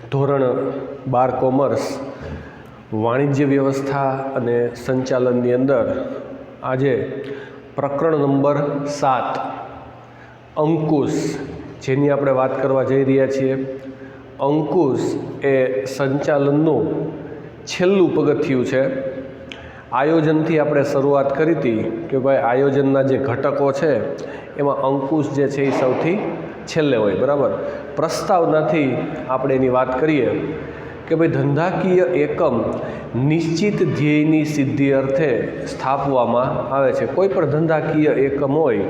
ધોરણ 12 કોમર્સ વાણિજ્ય વ્યવસ્થા અને સંચાલનની અંદર આજે પ્રકરણ નંબર 7 અંકુશ જેની આપણે વાત કરવા જઈ રહ્યા છીએ. અંકુશ એ સંચાલનનું છેલ્લું પગથિયું છે. આયોજનથી આપણે શરૂઆત કરી હતી કે ભાઈ આયોજનના જે ઘટકો છે એમાં અંકુશ જે છે એ સૌથી છેલ્લે હોય, બરાબર. પ્રસ્તાવનાથી આપણે એની વાત કરીએ કે ભાઈ ધંધાકીય એકમ નિશ્ચિત ધ્યેયની સિદ્ધિ અર્થે સ્થાપવામાં આવે છે. કોઈ પણ ધંધાકીય એકમ હોય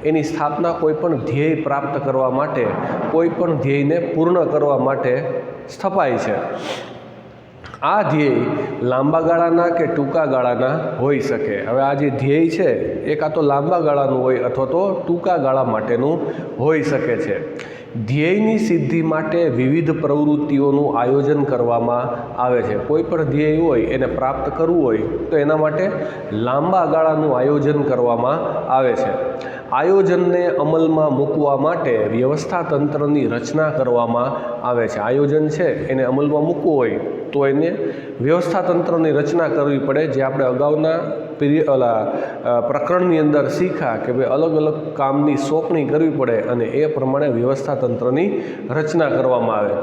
એની સ્થાપના કોઈ પણ ધ્યેય પ્રાપ્ત કરવા માટે, કોઈ પણ ધ્યેયને પૂર્ણ કરવા માટે સ્થપાય છે. આ ધ્યેય લાંબા ગાળાના કે ટૂંકા ગાળાના હોઈ શકે. હવે આ જે ધ્યેય છે એ કાં તો લાંબા ગાળાનું હોય અથવા તો ટૂંકા ગાળા માટેનું હોઈ શકે છે. ધ્યેયની સિદ્ધિ માટે વિવિધ પ્રવૃત્તિઓનું આયોજન કરવામાં આવે છે. કોઈ પણ ધ્યેય હોય એને પ્રાપ્ત કરવું હોય તો એના માટે લાંબા ગાળાનું આયોજન કરવામાં આવે છે. આયોજનને અમલમાં મૂકવા માટે વ્યવસ્થા તંત્રની રચના કરવામાં આવે છે. આયોજન છે એને અમલમાં મૂકવું હોય તો એને વ્યવસ્થા તંત્રની રચના કરવી પડે, જે આપણે અગાઉના પ્રકરણની અંદર શીખ્યા કે ભાઈ અલગ અલગ કામની સોંપણી કરવી પડે અને એ પ્રમાણે વ્યવસ્થા તંત્રની રચના કરવામાં આવે.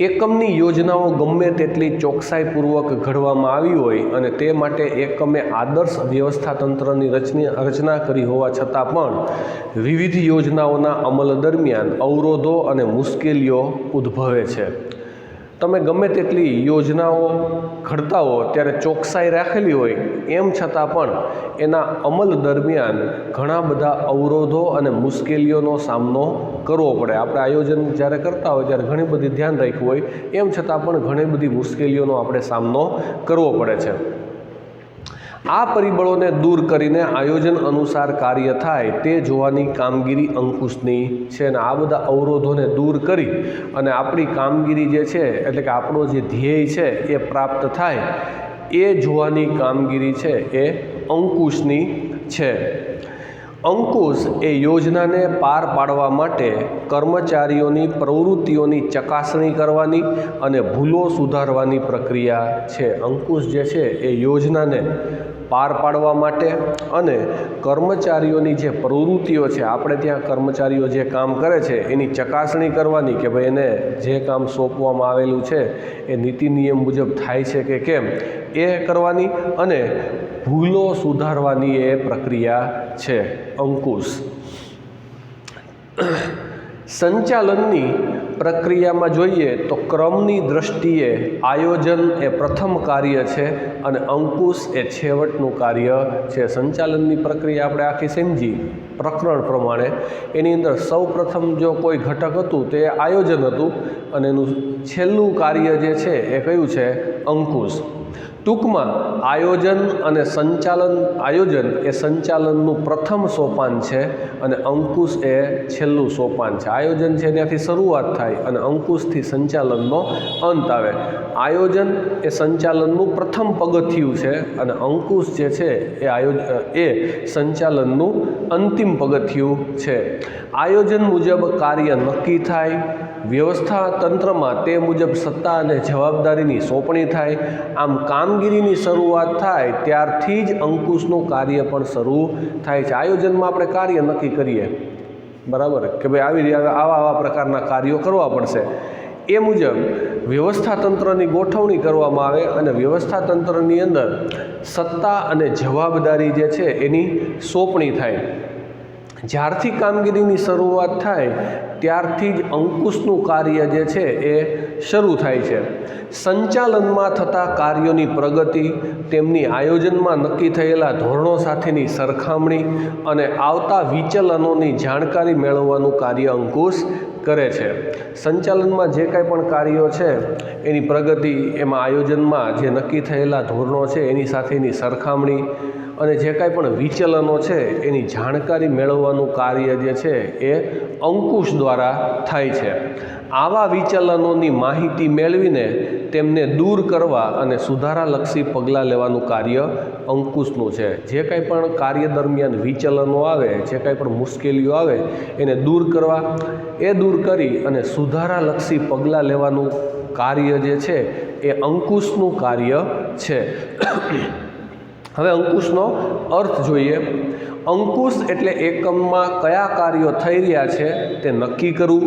એકમની યોજનાઓ ગમે તેટલી ચોકસાઈપૂર્વક ઘડવામાં આવી હોય અને તે માટે એકમે આદર્શ વ્યવસ્થા તંત્રની રચના કરી હોવા છતાં પણ વિવિધ યોજનાઓના અમલ દરમિયાન અવરોધો અને મુશ્કેલીઓ ઉદ્ભવે છે. તમે ગમે તેટલી યોજનાઓ ઘડતા હો ત્યારે ચોકસાઈ રાખેલી હોય એમ છતાં પણ એના અમલ દરમિયાન ઘણા બધા અવરોધો અને મુશ્કેલીઓનો સામનો કરવો પડે. આપણે આયોજન જ્યારે કરતા હોય ત્યારે ઘણી બધી ધ્યાન રાખવું હોય એમ છતાં પણ ઘણી બધી મુશ્કેલીઓનો આપણે સામનો કરવો પડે છે. આ પરિબળોને દૂર કરીને આયોજન અનુસાર કાર્ય થાય તે જોવાની કામગીરી અંકુશની છે. અને આ બધા અવરોધોને દૂર કરી અને આપણી કામગીરી જે છે એટલે કે આપણો જે ધ્યેય છે એ પ્રાપ્ત થાય એ જોવાની કામગીરી છે એ અંકુશની છે. અંકુશ એ યોજનાને પાર પાડવા માટે કર્મચારીઓની પ્રવૃત્તિઓની ચકાસણી કરવાની અને ભૂલો સુધારવાની પ્રક્રિયા છે. અંકુશ જે છે એ યોજનાને પાર પાડવા માટે અને કર્મચારીઓની જે પ્રવૃત્તિઓ છે, આપણે ત્યાં કર્મચારીઓ જે કામ કરે છે એની ચકાસણી કરવાની કે ભાઈ એને જે કામ સોંપવામાં આવેલું છે એ નીતિ નિયમ મુજબ થાય છે કે કેમ એ કરવાની અને ભૂલો સુધારવાની એ પ્રક્રિયા છે અંકુશ. સંચાલનની પ્રક્રિયામાં જોઈએ તો ક્રમની દૃષ્ટિએ આયોજન એ પ્રથમ કાર્ય છે અને અંકુશ એ છેવટનું કાર્ય છે. સંચાલનની પ્રક્રિયા આપણે આખી સમજી પ્રકરણ પ્રમાણે એની અંદર સૌ પ્રથમ જો કોઈ ઘટક હતું તે આયોજન હતું અને એનું છેલ્લું કાર્ય જે છે એ કયું છે? અંકુશ. ટૂંકમાં આયોજન એ સંચાલનનું પ્રથમ સોપાન છે અને અંકુશ એ છેલ્લું સોપાન છે. આયોજન છે ત્યાંથી શરૂઆત થાય અને અંકુશથી સંચાલનનો અંત આવે. આયોજન એ સંચાલનનું પ્રથમ પગથિયું છે અને અંકુશ જે છે એ સંચાલનનું અંતિમ પગથિયું છે. આયોજન મુજબ કાર્ય નક્કી થાય, વ્યવસ્થા તંત્રમાં તે મુજબ સત્તા અને જવાબદારીની સોંપણી થાય. આમ કામગીરીની શરૂઆત થાય ત્યારથી જ અંકુશનું કાર્ય પણ શરૂ થાય છે. આયોજનમાં આપણે કાર્ય નક્કી કરીએ, બરાબર, કે ભાઈ આવા પ્રકારના કાર્યો કરવા પડશે. એ મુજબ વ્યવસ્થા તંત્રની ગોઠવણી કરવામાં આવે અને વ્યવસ્થા તંત્રની અંદર સત્તા અને જવાબદારી જે છે એની સોંપણી થાય. જ્યારથી કામગીરીની શરૂઆત થાય ત્યારથી જ અંકુશનું કાર્ય જે છે એ શરૂ થાય છે. સંચાલનમાં થતા કાર્યોની પ્રગતિ, તેમની આયોજનમાં નક્કી થયેલા ધોરણો સાથેની સરખામણી અને આવતા વિચલનોની જાણકારી મેળવવાનું કાર્ય અંકુશ કરે છે. સંચાલનમાં જે કાંઈ પણ કાર્યો છે એની પ્રગતિ, એમાં આયોજનમાં જે નક્કી થયેલા ધોરણો છે એની સાથેની સરખામણી અને જે કાંઈ પણ વિચલનો છે એની જાણકારી મેળવવાનું કાર્ય જે છે એ અંકુશ દ્વારા થાય છે. આવા વિચલનોની માહિતી મેળવીને તેમને દૂર કરવા અને સુધારાલક્ષી પગલાં લેવાનું કાર્ય અંકુશનું છે. જે કાંઈ પણ કાર્ય દરમિયાન વિચલનો આવે, જે કાંઈ પણ મુશ્કેલીઓ આવે એને દૂર કરવા, એ દૂર કરી અને સુધારાલક્ષી પગલાં લેવાનું કાર્ય જે છે એ અંકુશનું કાર્ય છે. હવે અંકુશનો અર્થ જોઈએ. અંકુશ એટલે એકમમાં કયા કાર્યો થઈ રહ્યા છે તે નક્કી કરવું,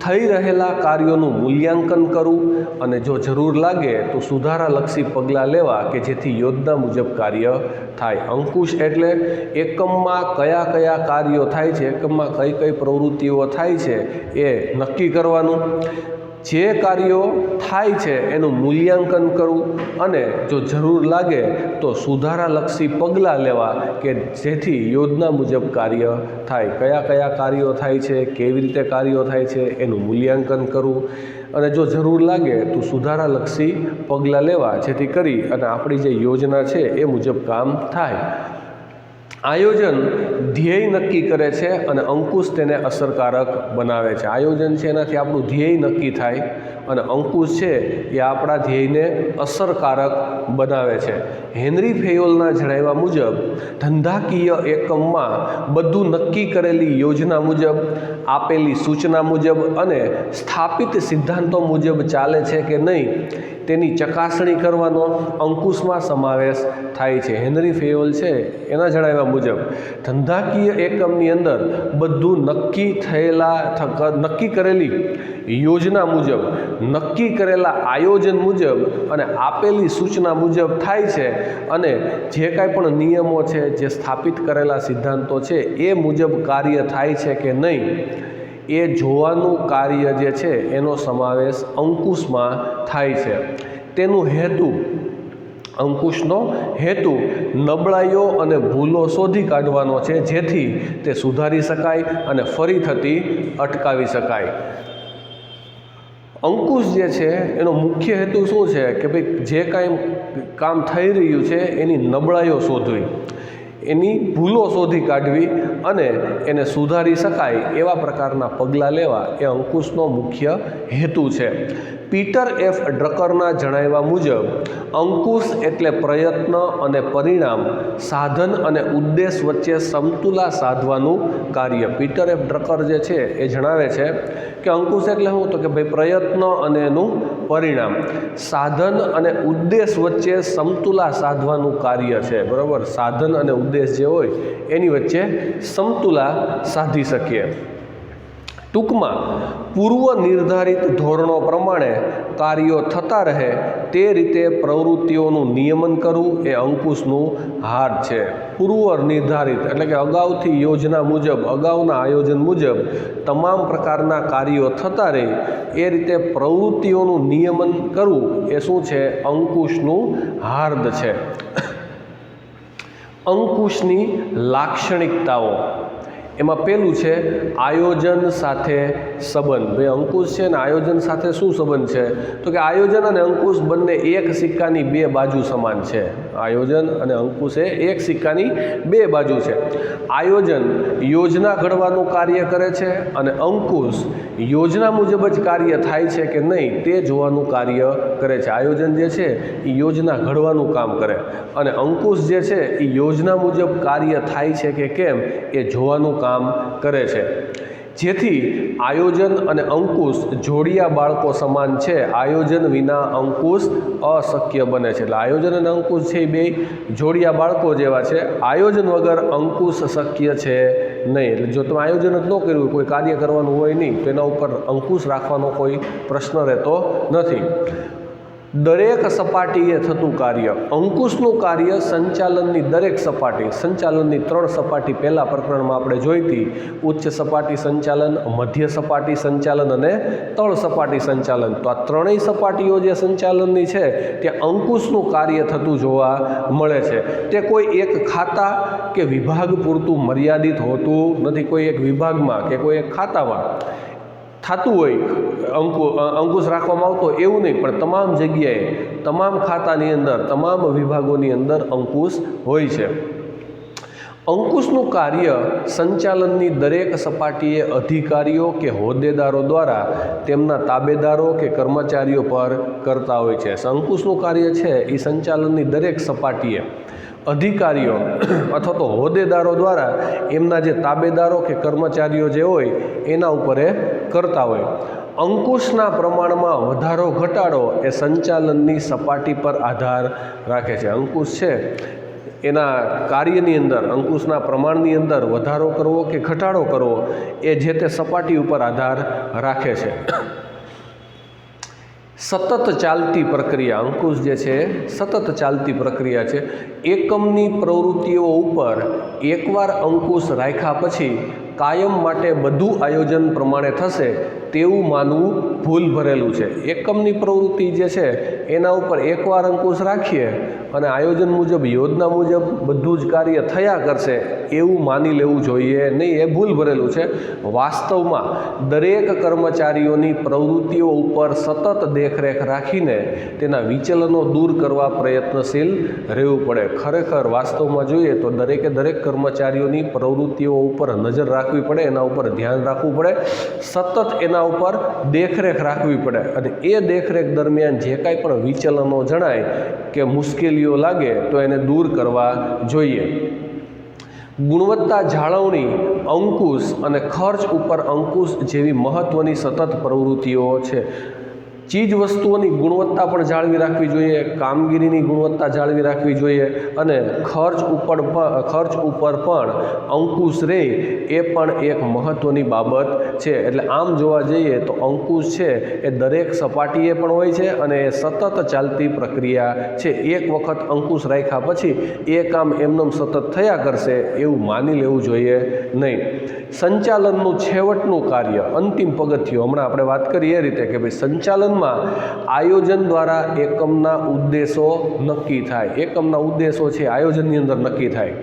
થઈ રહેલા કાર્યોનું મૂલ્યાંકન કરવું અને જો જરૂર લાગે તો સુધારાલક્ષી પગલાં લેવા કે જેથી યોજના મુજબ કાર્ય થાય. અંકુશ એટલે એકમમાં કયા કયા કાર્યો થાય છે, એકમમાં કઈ કઈ પ્રવૃત્તિઓ થાય છે એ નક્કી કરવાનું, જે કાર્યો થાય છે એનું મૂલ્યાંકન કરવું અને જો જરૂર લાગે તો સુધારાલક્ષી પગલાં લેવા કે જેથી યોજના મુજબ કાર્ય થાય. કયા કયા કાર્યો થાય છે, કેવી રીતે કાર્યો થાય છે એનું મૂલ્યાંકન કરવું અને જો જરૂર લાગે તો સુધારાલક્ષી પગલાં લેવા જેથી કરી અને આપણી જે યોજના છે એ મુજબ કામ થાય. આયોજન ધ્યેય નક્કી કરે છે અને અંકુશ તેને અસરકારક બનાવે છે. આયોજન છે એનાથી આપણું ધ્યેય નક્કી થાય અને અંકુશ છે એ આપણા ધ્યેયને અસરકારક બનાવે છે. હેનરી ફેયોલના જણાવ્યા મુજબ ધંધાકીય એકમમાં બધું નક્કી કરેલી યોજના મુજબ, આપેલી સૂચના મુજબ અને સ્થાપિત સિદ્ધાંતો મુજબ ચાલે છે કે નહીં તેની ચકાસણી કરવાનો અંકુશમાં સમાવેશ થાય છે. હેનરી ફેયોલ છે એના જણાવ્યા મુજબ ધંધાકીય એકમની અંદર બધું નક્કી કરેલી યોજના મુજબ, નક્કી કરેલા આયોજન મુજબ અને આપેલી સૂચના મુજબ થાય છે અને જે કાંઈ પણ નિયમો છે, જે સ્થાપિત કરેલા સિદ્ધાંતો છે એ મુજબ કાર્ય થાય છે કે નહીં એ જોવાનું કાર્ય જે છે એનો સમાવેશ અંકુશમાં થાય છે. તેનું હેતુ, અંકુશનો હેતુ નબળાઈઓ અને ભૂલો શોધી કાઢવાનો છે જેથી તે સુધારી શકાય અને ફરી થતી અટકાવી શકાય. અંકુશ જે છે એનો મુખ્ય હેતુ શું છે કે ભાઈ જે કાંઈ કામ થઈ રહ્યું છે એની નબળાઈઓ શોધવી, એની ભૂલો શોધી કાઢવી અને એને સુધારી શકાય એવા પ્રકારના પગલાં લેવા એ અંકુશનો મુખ્ય હેતુ છે. પીટર એફ ડ્રકરના જણાવ્યા મુજબ અંકુશ એટલે પ્રયત્ન અને પરિણામ, સાધન અને ઉદ્દેશ વચ્ચે સમતુલા સાધવાનું કાર્ય. પીટર એફ ડ્રકર જે છે એ જણાવે છે કે અંકુશ એટલે શું, તો કે ભાઈ પ્રયત્ન અને એનું પરિણામ, સાધન અને ઉદ્દેશ વચ્ચે સમતુલા સાધવાનું કાર્ય છે. બરાબર, સાધન અને ઉદ્દેશ જે હોય એની વચ્ચે સમતુલા સાધી શકીએ. ટૂંકમાં પૂર્વ નિર્ધારિત ધોરણો પ્રમાણે કાર્યો થતા રહે તે રીતે પ્રવૃત્તિઓનું નિયમન કરવું એ અંકુશનું હાર છે. પૂર્વ નિર્ધારિત એટલે કે અગાઉથી યોજના મુજબ, અગાઉના આયોજન મુજબ તમામ પ્રકારના કાર્યો થતા રહે એ રીતે પ્રવૃત્તિઓનું નિયમન કરવું એ શું છે, અંકુશનું હાર્દ છે. અંકુશની લાક્ષણિકતાઓ, એમાં પહેલું છે આયોજન સાથે સંબંધ. ભાઈ અંકુશ છે ને આયોજન સાથે શું સંબંધ છે, તો કે આયોજન અને અંકુશ બંને એક સિક્કાની બે બાજુ સમાન છે. આયોજન અને અંકુશ એ એક સિક્કાની બે બાજુ છે. આયોજન યોજના ઘડવાનું કાર્ય કરે છે અને અંકુશ યોજના મુજબ જ કાર્ય થાય છે કે નહીં તે જોવાનું કાર્ય કરે છે. આયોજન જે છે એ યોજના ઘડવાનું કામ કરે અને અંકુશ જે છે એ યોજના મુજબ કાર્ય થાય છે કે કેમ એ જોવાનું કામ કરે છે. જેથી આયોજન અને અંકુશ જોડિયા બાળકો સમાન છે. આયોજન વિના અંકુશ અશક્ય બને છે. એટલે આયોજન અને અંકુશ છે એ બે જોડિયા બાળકો જેવા છે. આયોજન વગર અંકુશ શક્ય છે નહીં. એટલે જો તમે આયોજન જ ન કર્યું, કોઈ કાર્ય કરવાનું હોય નહીં, તો એના ઉપર અંકુશ રાખવાનો કોઈ પ્રશ્ન રહેતો નથી. દરેક સપાટીએ થતું કાર્ય, અંકુશનું કાર્ય સંચાલનની દરેક સપાટી, સંચાલનની 3 સપાટી પહેલા પ્રકરણમાં આપણે જોઈ હતી. ઉચ્ચ સપાટી સંચાલન, મધ્ય સપાટી સંચાલન અને તળ સપાટી સંચાલન. તો આ ત્રણેય સપાટીઓ જે સંચાલનની છે ત્યાં અંકુશનું કાર્ય થતું જોવા મળે છે. તે કોઈ એક ખાતા કે વિભાગ પૂરતું મર્યાદિત હોતું નથી. કોઈ એક વિભાગમાં કે કોઈ એક ખાતામાં થતું હોય અંકુશ રાખવામાં આવતો એવું નહીં, પણ તમામ જગ્યાએ, તમામ ખાતાની અંદર, તમામ વિભાગોની અંદર અંકુશ હોય છે. અંકુશનું કાર્ય સંચાલનની દરેક સપાટીએ અધિકારીઓ કે હોદ્દેદારો દ્વારા તેમના તાબેદારો કે કર્મચારીઓ પર કરતા હોય છે. અંકુશનું કાર્ય છે એ સંચાલનની દરેક સપાટીએ અધિકારીઓ અથવા તો હોદ્દેદારો દ્વારા એમના જે તાબેદારો કે કર્મચારીઓ જે હોય એના ઉપર એ કરતા હોય. અંકુશના પ્રમાણમાં વધારો ઘટાડો એ સંચાલનની સપાટી પર આધાર રાખે છે. અંકુશ છે એના કાર્યની અંદર, અંકુશના પ્રમાણની અંદર વધારો કરવો કે ઘટાડો કરવો એ જે તે સપાટી ઉપર આધાર રાખે છે. સતત ચાલતી પ્રક્રિયા, અંકુશ જે છે સતત ચાલતી પ્રક્રિયા છે. એકમની પ્રવૃત્તિઓ ઉપર એકવાર અંકુશ રાખ્યા પછી કાયમ માટે બધું આયોજન પ્રમાણે થશે તેવું માનવું ભૂલ ભરેલું છે. એકમની પ્રવૃત્તિ જે છે એના ઉપર એકવાર અંકુશ રાખીએ અને આયોજન મુજબ, યોજના મુજબ બધું જ કાર્ય થયા કરશે એવું માની લેવું જોઈએ નહીં. એ ભૂલ ભરેલું છે. વાસ્તવમાં દરેક કર્મચારીઓની પ્રવૃત્તિઓ ઉપર સતત દેખરેખ રાખીને તેના વિચલનો દૂર કરવા પ્રયત્નશીલ રહેવું પડે. ખરેખર વાસ્તવમાં જોઈએ તો દરેકે દરેક કર્મચારીઓની પ્રવૃત્તિઓ ઉપર નજર રાખવી પડે, એના ઉપર ધ્યાન રાખવું પડે, સતત એના ઉપર દેખરેખ રાખવી પડે અને એ દેખરેખ દરમિયાન જે કાંઈ પણ વિચલનો જણાય કે મુશ્કેલીઓ લાગે તો એને દૂર કરવા જોઈએ. ગુણવત્તા જાળવણી, અંકુશ અને ખર્ચ ઉપર અંકુશ જેવી મહત્ત્વની સતત પ્રવૃત્તિઓ છે. ચીજ વસ્તુઓની ગુણવત્તા પણ જાળવી રાખવી જોઈએ, કામગીરીની ગુણવત્તા જાળવી રાખવી જોઈએ અને ખર્ચ ઉપર પણ અંકુશ રહે એ પણ એક મહત્ત્વની બાબત છે. એટલે આમ જોવા જઈએ તો અંકુશ છે એ દરેક સપાટીએ પણ હોય છે અને એ સતત ચાલતી પ્રક્રિયા છે. એક વખત અંકુશ રાખ્યા પછી એ કામ એમનેમ સતત થયા કરશે એવું માની લેવું જોઈએ નહીં. સંચાલનનું છેવટનું કાર્ય, અંતિમ પગથિયું, હમણાં આપણે વાત કરી એ રીતે કે ભાઈ સંચાલનમાં આયોજન દ્વારા એકમના ઉદ્દેશો નક્કી થાય. એકમના ઉદ્દેશો છે આયોજનની અંદર નક્કી થાય.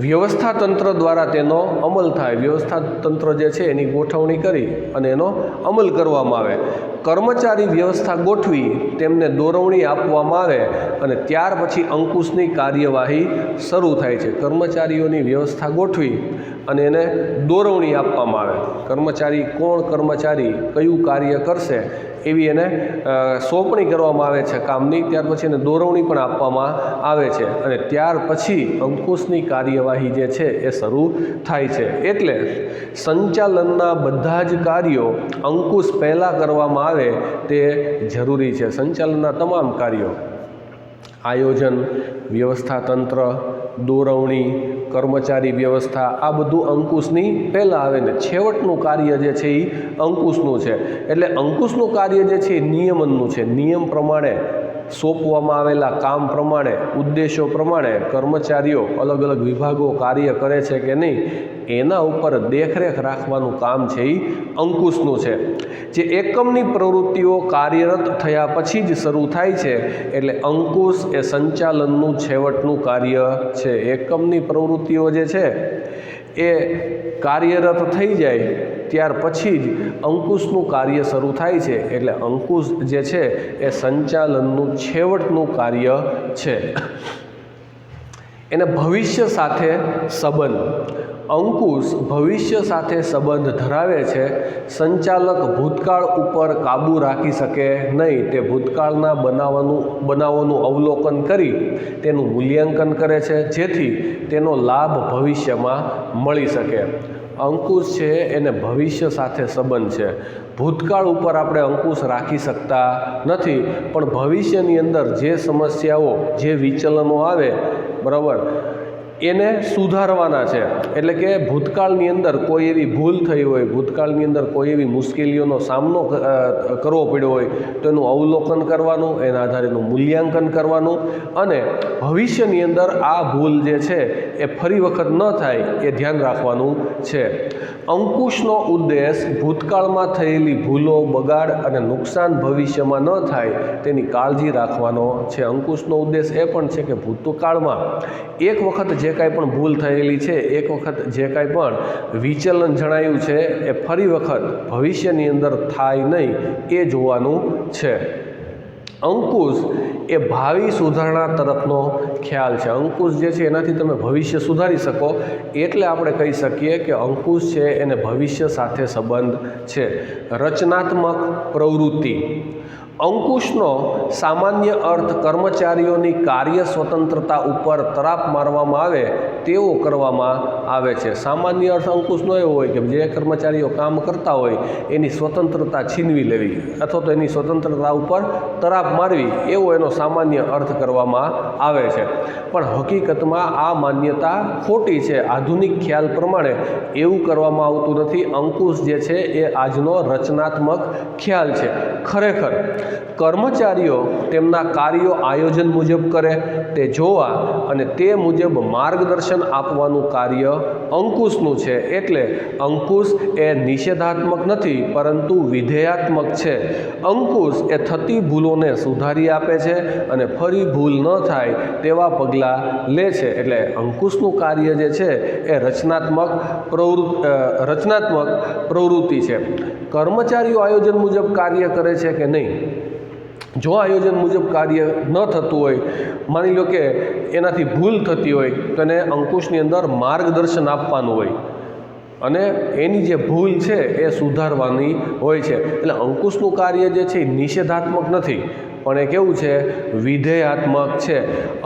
વ્યવસ્થા તંત્ર દ્વારા તેનો અમલ થાય. વ્યવસ્થા તંત્ર જે છે એની ગોઠવણી કરી અને એનો અમલ કરવામાં આવે. કર્મચારી વ્યવસ્થા ગોઠવી તેમને દોરવણી આપવામાં આવે અને ત્યાર પછી અંકુશની કાર્યવાહી શરૂ થાય છે. કર્મચારીઓની વ્યવસ્થા ગોઠવી અને એને દોરવણી આપવામાં આવે. કર્મચારી કયું કાર્ય કરશે એવી એને સોંપણી કરવામાં આવે છે કામની. ત્યાર પછી એને દોરવણી પણ આપવામાં આવે છે અને ત્યાર પછી અંકુશની કાર્યવાહી જે છે એ શરૂ થાય છે. એટલે સંચાલનના બધા જ કાર્યો અંકુશ પહેલાં કરવામાં આવે તે જરૂરી છે. સંચાલનના તમામ કાર્યો, આયોજન, વ્યવસ્થા તંત્ર, દોરવણી, કર્મચારી વ્યવસ્થા, આ બધું અંકુશની પહેલાં આવે ને છેવટનું કાર્ય જે છે એ અંકુશનું છે. એટલે અંકુશનું કાર્ય જે છે એ નિયમનનું છે. નિયમ પ્રમાણે સોંપવામાં આવેલા કામ પ્રમાણે, ઉદ્દેશો પ્રમાણે કર્મચારીઓ અલગ અલગ વિભાગો કાર્ય કરે છે કે નહીં એના ઉપર દેખરેખ રાખવાનું કામ છે એ અંકુશનું છે. જે એકમની પ્રવૃત્તિઓ કાર્યરત થયા પછી જ શરૂ થાય છે એટલે અંકુશ એ સંચાલનનું છેવટનું કાર્ય છે. એકમની પ્રવૃત્તિઓ જે છે એ કાર્યરત થઈ જાય ત્યાર પછી જ અંકુશનું કાર્ય શરૂ થાય છે. એટલે અંકુશ જે છે એ સંચાલનનું છેવટનું કાર્ય છે. એને ભવિષ્ય સાથે સંબંધ, અંકુશ ભવિષ્ય સાથે સંબંધ ધરાવે છે. સંચાલક ભૂતકાળ ઉપર કાબૂ રાખી શકે નહીં. તે ભૂતકાળના બનાવોનું અવલોકન કરી તેનું મૂલ્યાંકન કરે છે જેથી તેનો લાભ ભવિષ્યમાં મળી શકે. અંકુશ છે એને ભવિષ્ય સાથે સંબંધ છે. ભૂતકાળ ઉપર આપણે અંકુશ રાખી શકતા નથી પણ ભવિષ્યની અંદર જે સમસ્યાઓ, જે વિચલનો આવે, બરાબર, એને સુધારવાના છે. એટલે કે ભૂતકાળની અંદર કોઈ એવી ભૂલ થઈ હોય, ભૂતકાળની અંદર કોઈ એવી મુશ્કેલીઓનો સામનો કરવો પડ્યો હોય તો એનું અવલોકન કરવાનું, એના આધારે એનું મૂલ્યાંકન કરવાનું અને ભવિષ્યની અંદર આ ભૂલ જે છે એ ફરી વખત ન થાય એ ધ્યાન રાખવાનું છે. અંકુશનો ઉદ્દેશ ભૂતકાળમાં થયેલી ભૂલો, બગાડ અને નુકસાન ભવિષ્યમાં ન થાય તેની કાળજી રાખવાનો છે. અંકુશનો ઉદ્દેશ એ પણ છે કે ભૂતકાળમાં એક વખત જે કાંઈ પણ ભૂલ થયેલી છે, એક વખત જે કાંઈ પણ વિચલન જણાયું છે એ ફરી વખત ભવિષ્યની અંદર થાય નહીં એ જોવાનું છે. અંકુશ એ ભાવિ સુધારણા તરફનો ખ્યાલ છે. અંકુશ જે છે એનાથી તમે ભવિષ્ય સુધારી શકો, એટલે આપણે કહી શકીએ કે અંકુશ છે એને ભવિષ્ય સાથે સંબંધ છે. રચનાત્મક પ્રવૃત્તિ. અંકુશનો સામાન્ય અર્થ કર્મચારીઓની કાર્ય સ્વતંત્રતા ઉપર તરાપ મારવામાં આવે તેવો કરવામાં આવે છે. સામાન્ય અર્થ અંકુશનો એવો હોય કે જે કર્મચારીઓ કામ કરતા હોય એની સ્વતંત્રતા છીનવી લેવી અથવા તો એની સ્વતંત્રતા ઉપર તરાપ મારવી, એવો એનો સામાન્ય અર્થ કરવામાં આવે છે. પણ હકીકતમાં આ માન્યતા ખોટી છે. આધુનિક ખ્યાલ પ્રમાણે એવું કરવામાં આવતું નથી. અંકુશ જે છે એ આજનો રચનાત્મક ખ્યાલ છે. ખરેખર કર્મચારીઓ તેમના કાર્યો આયોજન મુજબ કરે તે જોવા અને તે મુજબ માર્ગદર્શન આપવાનું કાર્ય અંકુશનું છે. એટલે અંકુશ એ નિષેધાત્મક નથી પરંતુ વિધેયાત્મક છે. અંકુશ એ થતી ભૂલોને સુધારી આપે છે અને ફરી ભૂલ ન થાય તેવા પગલાં લે છે. એટલે અંકુશનું કાર્ય જે છે એ રચનાત્મક પ્રવૃત્તિ છે. કર્મચારીઓ આયોજન મુજબ કાર્ય કરે છે કે નહીં? જો આયોજન મુજબ કાર્ય ન થતું હોય, માની લો કે એનાથી ભૂલ થતી હોય, તો એને અંકુશની અંદર માર્ગદર્શન આપવાનું હોય અને એની જે ભૂલ છે એ સુધારવાની હોય છે. એટલે અંકુશનું કાર્ય જે છે એ નિષેધાત્મક નથી પણ એ કેવું છે? વિધેયાત્મક છે.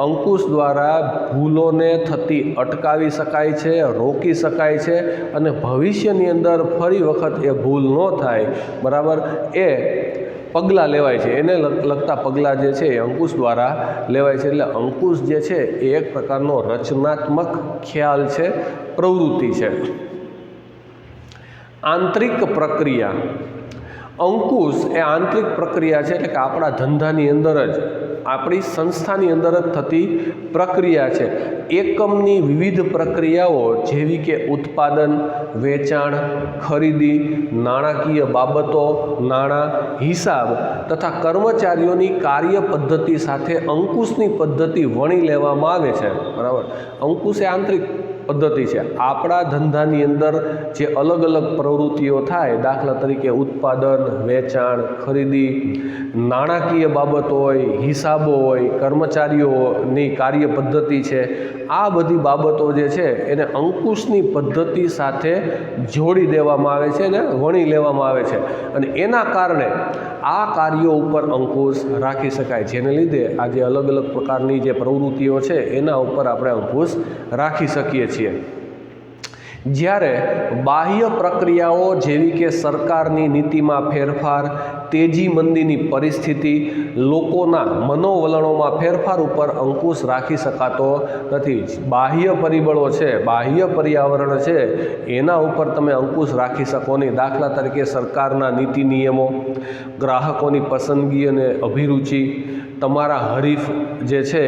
અંકુશ દ્વારા ભૂલોને થતી અટકાવી શકાય છે, રોકી શકાય છે અને ભવિષ્યની અંદર ફરી વખત એ ભૂલ ન થાય, બરાબર, એ પગલાં લેવાય છે. એને લગતા પગલાં જે છે એ અંકુશ દ્વારા લેવાય છે. એટલે અંકુશ જે છે એ એક પ્રકારનો રચનાત્મક ખ્યાલ છે, પ્રવૃત્તિ છે. આંતરિક પ્રક્રિયા. અંકુશ એ આંતરિક પ્રક્રિયા છે, એટલે કે આપણા ધંધાની અંદર જ, આપણી સંસ્થાની અંદર જ થતી પ્રક્રિયા છે. એકમની વિવિધ પ્રક્રિયાઓ જેવી કે ઉત્પાદન, વેચાણ, ખરીદી, નાણાકીય બાબતો, નાણાં, હિસાબ તથા કર્મચારીઓની કાર્ય પદ્ધતિ સાથે અંકુશની પદ્ધતિ વણી લેવામાં આવે છે. બરાબર. અંકુશ એ આંતરિક પદ્ધતિ છે. આપણા ધંધાની અંદર જે અલગ અલગ પ્રવૃત્તિઓ થાય, દાખલા તરીકે ઉત્પાદન, વેચાણ, ખરીદી, નાણાકીય બાબતો હોય, હિસાબો હોય, કર્મચારીઓની કાર્ય પદ્ધતિ છે, આ બધી બાબતો જે છે એને અંકુશની પદ્ધતિ સાથે જોડી દેવામાં આવે છે અને વણી લેવામાં આવે છે. અને એના કારણે આ કાર્યો ઉપર અંકુશ રાખી શકાય, જેને લીધે આ જે અલગ અલગ પ્રકારની જે પ્રવૃત્તિઓ છે એના ઉપર આપણે અંકુશ રાખી શકીએ છીએ. જ્યારે બાહ્ય પ્રક્રિયાઓ જેવી કે સરકારની નીતિમાં ફેરફાર, તેજી મંદીની પરિસ્થિતિ, લોકોના મનોવલણોમાં ફેરફાર ઉપર અંકુશ રાખી શકાતો નથી. બાહ્ય પરિબળો છે, બાહ્ય પર્યાવરણ છે, એના ઉપર તમે અંકુશ રાખી શકો નહીં. દાખલા તરીકે સરકારના નીતિ નિયમો, ગ્રાહકોની પસંદગી અને અભિરુચિ, તમારા હરીફ જે છે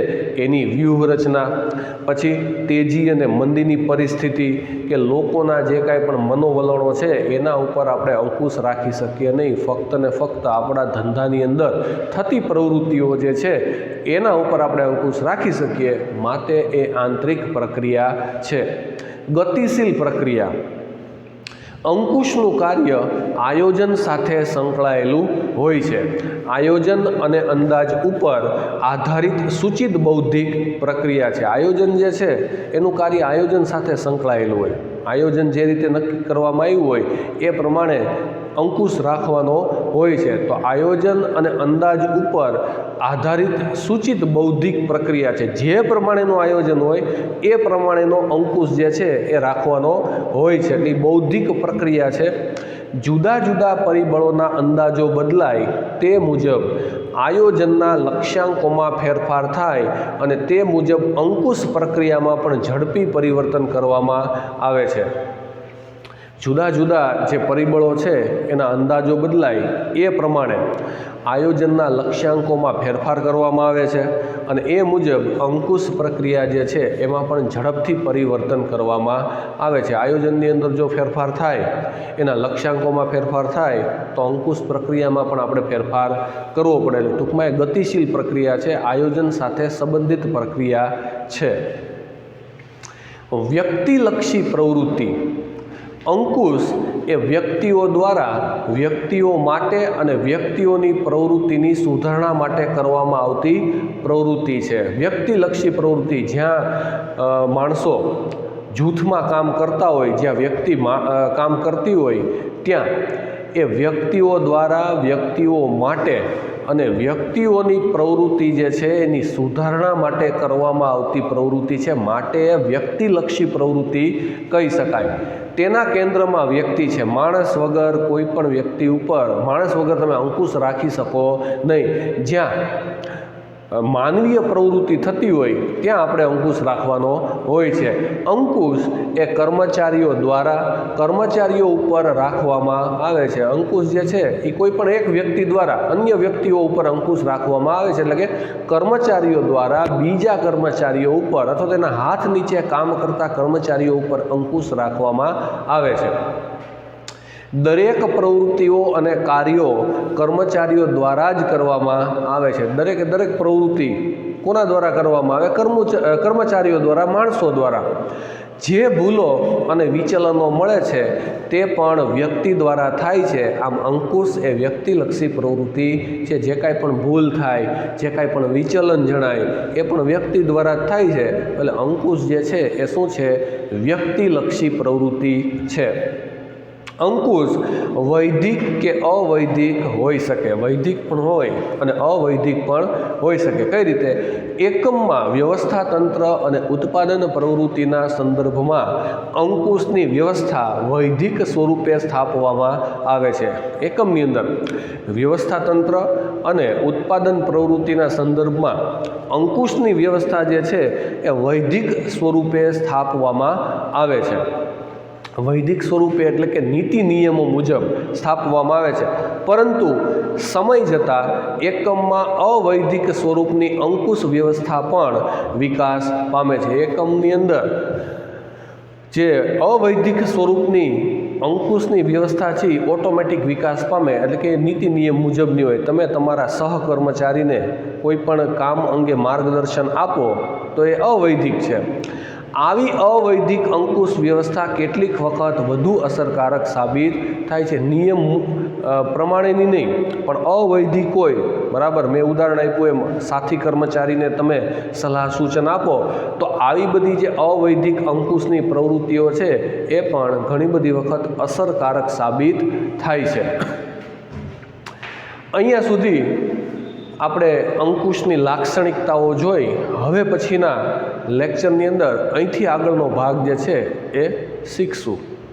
એની વ્યૂહરચના, પછી તેજી અને મંદીની પરિસ્થિતિ કે લોકોના જે કાંઈ પણ મનોવલણો છે એના ઉપર આપણે અંકુશ રાખી શકીએ નહીં. ફક્ત ને ફક્ત આપણા ધંધાની અંદર થતી પ્રવૃત્તિઓ જે છે એના ઉપર આપણે અંકુશ રાખી શકીએ. માટે એ આંતરિક પ્રક્રિયા છે. ગતિશીલ પ્રક્રિયા. અંકુશનું કાર્ય આયોજન સાથે સંકળાયેલું હોય છે. આયોજન અને અંદાજ ઉપર આધારિત સૂચિત બૌદ્ધિક પ્રક્રિયા છે. આયોજન જે છે એનું કાર્ય આયોજન સાથે સંકળાયેલું હોય. આયોજન જે રીતે નક્કી કરવામાં આવ્યું હોય એ પ્રમાણે અંકુશ રાખવાનો હોય છે. તો આયોજન અને અંદાજ ઉપર આધારિત સૂચિત બૌદ્ધિક પ્રક્રિયા છે. જે પ્રમાણેનું આયોજન હોય એ પ્રમાણેનો અંકુશ જે છે એ રાખવાનો હોય છે. એટલે બૌદ્ધિક પ્રક્રિયા છે. જુદા જુદા પરિબળોના અંદાજો બદલાય તે મુજબ આયોજનના લક્ષ્યાંકોમાં ફેરફાર થાય અને તે મુજબ અંકુશ પ્રક્રિયામાં પણ ઝડપી પરિવર્તન કરવામાં આવે છે. જુદા જુદા જે પરિબળો છે એના અંદાજો બદલાય એ પ્રમાણે આયોજનના લક્ષ્યાંકોમાં ફેરફાર કરવામાં આવે છે અને એ મુજબ અંકુશ પ્રક્રિયા જે છે એમાં પણ ઝડપથી પરિવર્તન કરવામાં આવે છે. આયોજનની અંદર જો ફેરફાર થાય, એના લક્ષ્યાંકોમાં ફેરફાર થાય તો અંકુશ પ્રક્રિયામાં પણ આપણે ફેરફાર કરવો પડે. ટૂંકમાં એ ગતિશીલ પ્રક્રિયા છે, આયોજન સાથે સંબંધિત પ્રક્રિયા છે. વ્યક્તિલક્ષી પ્રવૃત્તિ. અંકુશ એ વ્યક્તિઓ દ્વારા વ્યક્તિઓ માટે અને વ્યક્તિઓની પ્રવૃત્તિની સુધારણા માટે કરવામાં આવતી પ્રવૃત્તિ છે. વ્યક્તિલક્ષી પ્રવૃત્તિ, જ્યાં માણસો જૂથમાં કામ કરતા હોય, જ્યાં વ્યક્તિ કામ કરતી હોય, ત્યાં એ વ્યક્તિઓ દ્વારા વ્યક્તિઓ માટે અને વ્યક્તિઓની પ્રવૃત્તિ જે છે એની સુધારણા માટે કરવામાં આવતી પ્રવૃત્તિ છે, માટે વ્યક્તિલક્ષી પ્રવૃત્તિ કહી શકાય. તેના કેન્દ્રમાં વ્યક્તિ છે. માણસ વગર કોઈ પણ વ્યક્તિ ઉપર, માણસ વગર તમે અંકુશ રાખી શકો નહીં. જ્યાં માનવીય પ્રવૃત્તિ થતી હોય ત્યાં આપણે અંકુશ રાખવાનો હોય છે. અંકુશ એ કર્મચારીઓ ઉપર રાખવામાં આવે છે. અંકુશ જે છે એ કોઈ પણ એક વ્યક્તિ દ્વારા અન્ય વ્યક્તિઓ ઉપર અંકુશ રાખવામાં આવે છે. એટલે કે કર્મચારીઓ દ્વારા બીજા કર્મચારીઓ ઉપર અથવા તેના હાથ નીચે કામ કરતા કર્મચારીઓ ઉપર અંકુશ રાખવામાં આવે છે. દરેક પ્રવૃત્તિઓ અને કાર્યો કર્મચારીઓ દ્વારા જ કરવામાં આવે છે. દરેક પ્રવૃત્તિ કોના દ્વારા કરવામાં આવે? કર્મચારીઓ દ્વારા, માણસો દ્વારા. જે ભૂલો અને વિચલનો મળે છે તે પણ વ્યક્તિ દ્વારા થાય છે. આમ અંકુશ એ વ્યક્તિલક્ષી પ્રવૃત્તિ છે. જે કાંઈ પણ ભૂલ થાય, જે કાંઈ પણ વિચલન જણાય એ પણ વ્યક્તિ દ્વારા જ થાય છે. એટલે અંકુશ જે છે એ શું છે? વ્યક્તિલક્ષી પ્રવૃત્તિ છે. અંકુશ વૈધિક કે અવૈધિક હોઈ શકે. વૈધિક પણ હોય અને અવૈધિક પણ હોઈ શકે. કઈ રીતે? એકમમાં વ્યવસ્થા તંત્ર અને ઉત્પાદન પ્રવૃત્તિના સંદર્ભમાં અંકુશની વ્યવસ્થા વૈધિક સ્વરૂપે સ્થાપવામાં આવે છે. એકમની અંદર વ્યવસ્થા તંત્ર અને ઉત્પાદન પ્રવૃત્તિના સંદર્ભમાં અંકુશની વ્યવસ્થા જે છે એ વૈધિક સ્વરૂપે સ્થાપવામાં આવે છે. વૈધિક સ્વરૂપે એટલે કે નીતિ નિયમો મુજબ સ્થાપવામાં આવે છે. પરંતુ સમય જતાં એકમમાં અવૈધિક સ્વરૂપની અંકુશ વ્યવસ્થા પણ વિકાસ પામે છે. એકમની અંદર જે અવૈધિક સ્વરૂપની અંકુશની વ્યવસ્થા છે એ ઓટોમેટિક વિકાસ પામે, એટલે કે નીતિ નિયમ મુજબની હોય. તમે તમારા સહકર્મચારીને કોઈ પણ કામ અંગે માર્ગદર્શન આપો તો એ અવૈધિક છે. આવી અવૈધિક અંકુશ વ્યવસ્થા કેટલીક વખત વધુ અસરકારક સાબિત થાય છે. નિયમ પ્રમાણેની નહીં પણ અવૈધિક હોય, બરાબર. મેં ઉદાહરણ આપ્યું એમ સાથી કર્મચારીને તમે સલાહ સૂચન આપો તો આવી બધી જે અવૈધિક અંકુશની પ્રવૃત્તિઓ છે એ પણ ઘણી બધી વખત અસરકારક સાબિત થાય છે. અહીંયા સુધી આપણે અંકુશની લાક્ષણિકતાઓ જોઈ. હવે પછીના લેક્ચરની અંદર અહીંથી આગળનો ભાગ જે છે એ શીખશું.